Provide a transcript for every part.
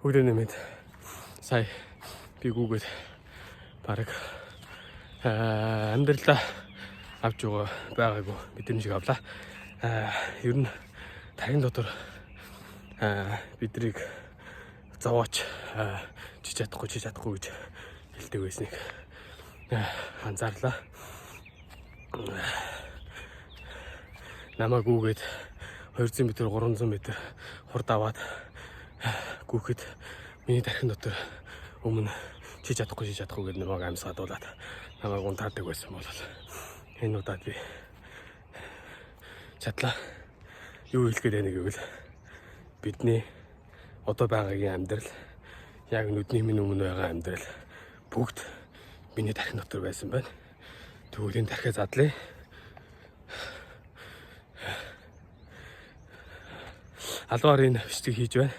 Бүгд нэмээд сая би гүгээд бараг амьдралаа авч байгаагүй бидний шиг авлаа. Ер нь тархин дотор бидрийг зовооч чиж чадахгүй гэж хэлдэг байсныг анзаарлаа. Намаа гүгээд 200 м 300 м хурд аваад гүхэд миний тархин дотор өмнө чиж чадахгүй гэдэг намайг амьсгалуулаад намайг унтаадаг байсан бол энэ удаад би чадлаа. Юу хэлэх гээд байна гэвэл бидний одоо байгаагийн амьдрал яг нүдний минь өмнө байгаа амьдрал бүгд миний тархин дотор байсан байна. Тэгвэл энэ тархиа задлаа. Албаар энэ бичлэг хийж байна.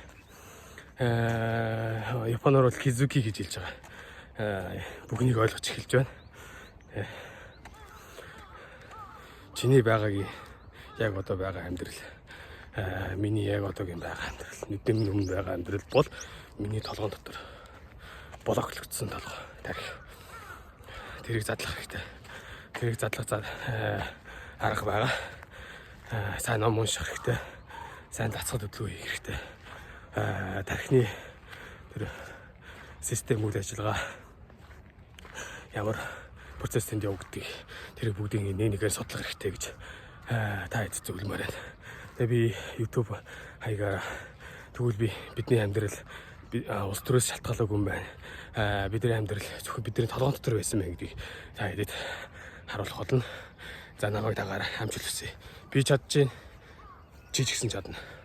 Японоор бол кизуки гэж хэлж байгаа. Бүгнийг ойлгож эхэлж байна. Чиний байгаагийн яг одоо байгаа амьдрал, миний яг одоогийн байгаа амьдрал, нүдний өмнө байгаа амьдрал бол миний толгойн дотор блоклогдсон толгой тархи. Тэрийг задлах хэрэгтэй. Тэрийг задлах арга байгаа. Сайн ном унших хэрэгтэй. Сайн дацгад хөдөлгөөн хийх хэрэгтэй. Тархины тэр систем үйл ажиллагаа ямар процессэнд явагдгийг тэр бүгдийг нэгээр судлах хэрэгтэй гэж та хэд зөвлөмөр байна. Тэгээ би YouTube хаягаар тэгвэл бидний амьдрал улс төрөөс шалтгаалаагүй юм байна. Бидний амьдрал зөвхөн бидний толгойн дотор байсан мэн гэдгийг та хэдэд харуулах болно. За намайг дагаараа амжилт хүсье. Би чадчихээн. Чи ч гэсэн чадна.